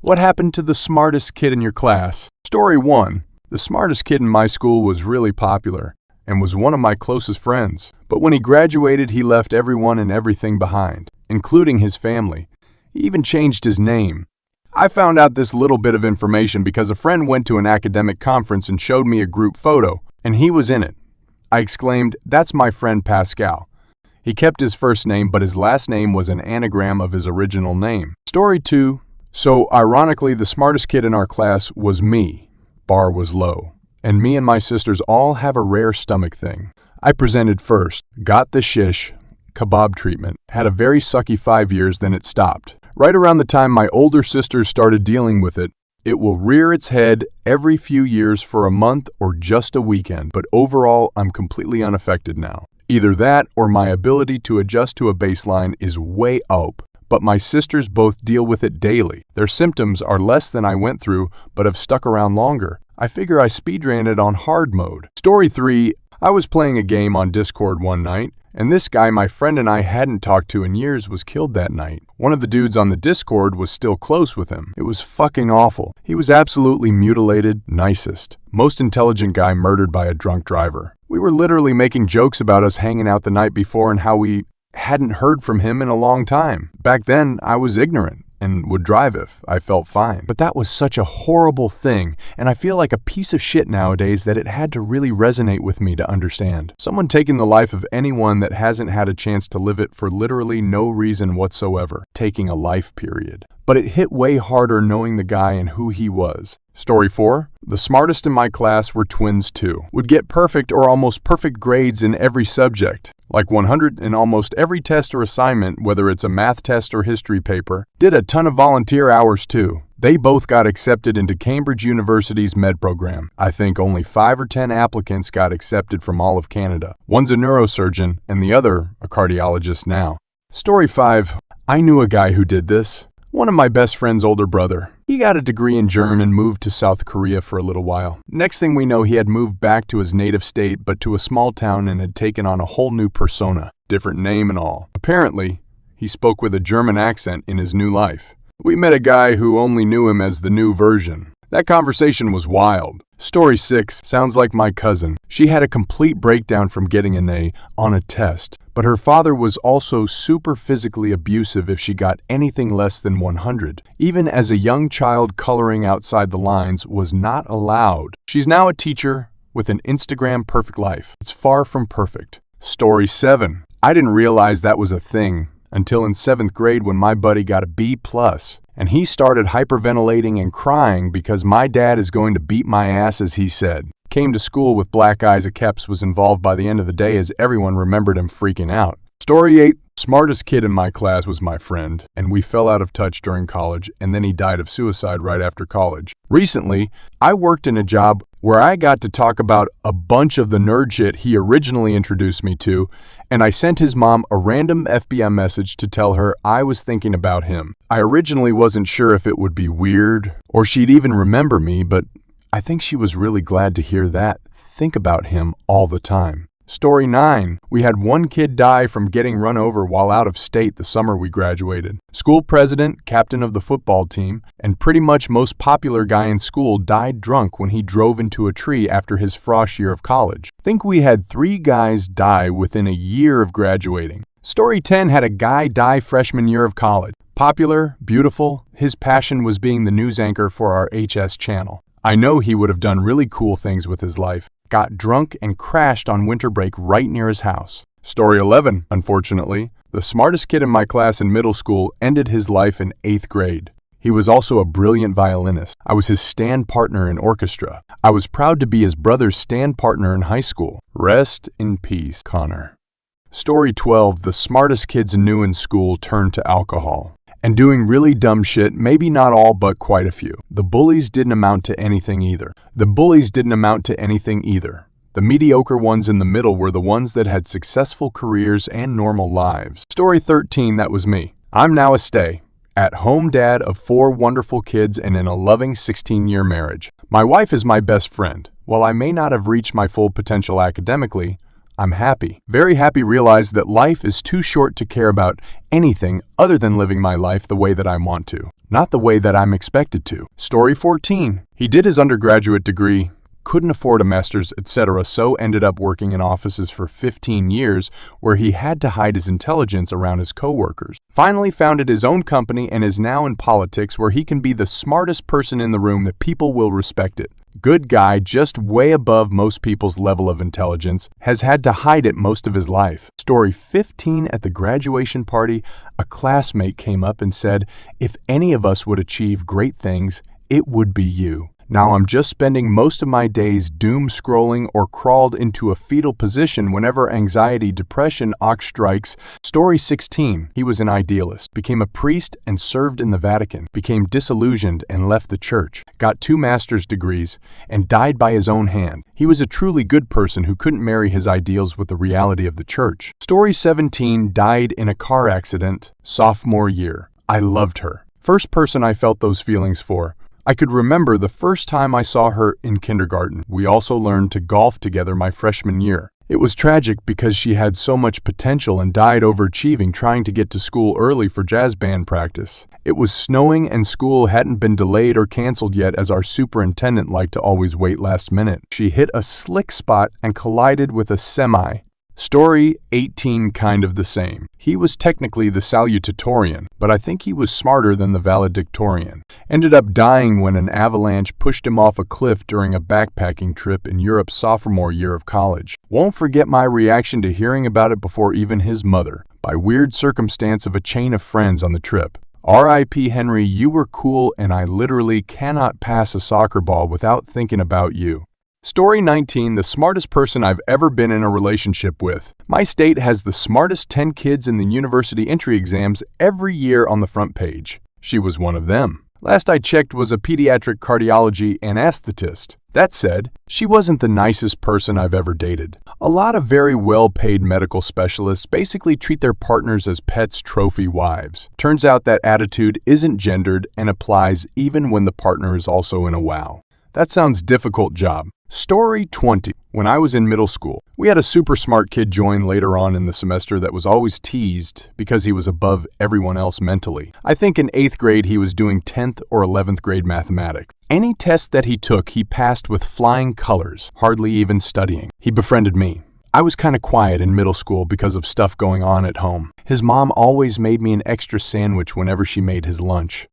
What happened to the smartest kid in your class? Story 1. The smartest kid in my school was really popular and was one of my closest friends. But when he graduated, he left everyone and everything behind, including his family. He even changed his name. I found out this little bit of information because a friend went to an academic conference and showed me a group photo, and he was in it. I exclaimed, "That's my friend Pascal." He kept his first name, but his last name was an anagram of his original name. Story 2. So, ironically, the smartest kid in our class was me. Bar was low. And me and my sisters all have a rare stomach thing. I presented first, got the shish, kebab treatment, had a very sucky 5 years, then it stopped. Right around the time my older sisters started dealing with it, it will rear its head every few years for a month or just a weekend, but overall, I'm completely unaffected now. Either that or my ability to adjust to a baseline is way up, but my sisters both deal with it daily. Their symptoms are less than I went through, but have stuck around longer. I figure I speedran it on hard mode. Story 3. I was playing a game on Discord one night, and this guy my friend and I hadn't talked to in years was killed that night. One of the dudes on the Discord was still close with him. It was fucking awful. He was absolutely mutilated, nicest, most intelligent guy murdered by a drunk driver. We were literally making jokes about us hanging out the night before and how we hadn't heard from him in a long time. Back then, I was ignorant and would drive if I felt fine. But that was such a horrible thing, and I feel like a piece of shit nowadays that it had to really resonate with me to understand. Someone taking the life of anyone that hasn't had a chance to live it for literally no reason whatsoever. Taking a life, period. But it hit way harder knowing the guy and who he was. Story 4. The smartest in my class were twins too. Would get perfect or almost perfect grades in every subject. Like 100 in almost every test or assignment, whether it's a math test or history paper. Did a ton of volunteer hours too. They both got accepted into Cambridge University's med program. I think only 5 or 10 applicants got accepted from all of Canada. One's a neurosurgeon and the other a cardiologist now. Story 5. I knew a guy who did this. One of my best friend's older brother. He got a degree in German and moved to South Korea for a little while. Next thing we know, he had moved back to his native state, but to a small town, and had taken on a whole new persona, different name and all. Apparently, he spoke with a German accent in his new life. We met a guy who only knew him as the new version. That conversation was wild. Story 6 sounds like my cousin. She had a complete breakdown from getting an A on a test, but her father was also super physically abusive if she got anything less than 100. Even as a young child, coloring outside the lines was not allowed. She's now a teacher with an Instagram perfect life. It's far from perfect. Story 7. I didn't realize that was a thing until in 7th grade when my buddy got a B+. And he started hyperventilating and crying because my dad is going to beat my ass, as he said. Came to school with black eyes. A Keps was involved by the end of the day as everyone remembered him freaking out. Story 8. Smartest kid in my class was my friend, and we fell out of touch during college, and then he died of suicide right after college. Recently, I worked in a job where I got to talk about a bunch of the nerd shit he originally introduced me to, and I sent his mom a random FBM message to tell her I was thinking about him. I originally wasn't sure if it would be weird, or she'd even remember me, but I think she was really glad to hear that. Think about him all the time. Story 9. We had one kid die from getting run over while out of state the summer we graduated. School president, captain of the football team, and pretty much most popular guy in school died drunk when he drove into a tree after his frosh year of college. Think we had 3 guys die within a year of graduating. Story 10 had a guy die freshman year of college. Popular, beautiful, his passion was being the news anchor for our HS channel. I know he would have done really cool things with his life. Got drunk and crashed on winter break right near his house. Story 11, unfortunately, the smartest kid in my class in middle school ended his life in 8th grade. He was also a brilliant violinist. I was his stand partner in orchestra. I was proud to be his brother's stand partner in high school. Rest in peace, Connor. Story 12, the smartest kids new in school turned to alcohol. And doing really dumb shit, maybe not all, but quite a few. The bullies didn't amount to anything either. The mediocre ones in the middle were the ones that had successful careers and normal lives. Story 13, that was me. I'm now a stay-at-home dad of 4 wonderful kids and in a loving 16-year marriage. My wife is my best friend. While I may not have reached my full potential academically, I'm happy. Very happy realized that life is too short to care about anything other than living my life the way that I want to, not the way that I'm expected to. Story 14. He did his undergraduate degree, couldn't afford a master's, etc., so ended up working in offices for 15 years where he had to hide his intelligence around his coworkers. Finally founded his own company and is now in politics where he can be the smartest person in the room that people will respect it. Good guy, just way above most people's level of intelligence, has had to hide it most of his life. Story 15. At the graduation party, a classmate came up and said, "If any of us would achieve great things, it would be you. Now I'm just spending most of my days doom scrolling or crawled into a fetal position whenever anxiety, depression, strikes." Story 16. He was an idealist, became a priest and served in the Vatican, became disillusioned and left the church, got 2 master's degrees, and died by his own hand. He was a truly good person who couldn't marry his ideals with the reality of the church. Story 17. Died in a car accident, sophomore year. I loved her. First person I felt those feelings for. I could remember the first time I saw her in kindergarten. We also learned to golf together my freshman year. It was tragic because she had so much potential and died overachieving trying to get to school early for jazz band practice. It was snowing and school hadn't been delayed or canceled yet as our superintendent liked to always wait last minute. She hit a slick spot and collided with a semi. Story 18. Kind of the same. He was technically the salutatorian, but I think he was smarter than the valedictorian. Ended up dying when an avalanche pushed him off a cliff during a backpacking trip in Europe's sophomore year of college. Won't forget my reaction to hearing about it before even his mother, by weird circumstance of a chain of friends on the trip. R.I.P. Henry, you were cool and I literally cannot pass a soccer ball without thinking about you. Story 19. The smartest person I've ever been in a relationship with. My state has the smartest 10 kids in the university entry exams every year on the front page. She was one of them. Last I checked was a pediatric cardiology anesthetist. That said, she wasn't the nicest person I've ever dated. A lot of very well-paid medical specialists basically treat their partners as pets' trophy wives. Turns out that attitude isn't gendered and applies even when the partner is also in a WOW. That sounds difficult job. Story 20. When I was in middle school, we had a super smart kid join later on in the semester that was always teased because he was above everyone else mentally. I think in 8th grade he was doing 10th or 11th grade mathematics. Any test that he took, he passed with flying colors, hardly even studying. He befriended me. I was kind of quiet in middle school because of stuff going on at home. His mom always made me an extra sandwich whenever she made his lunch.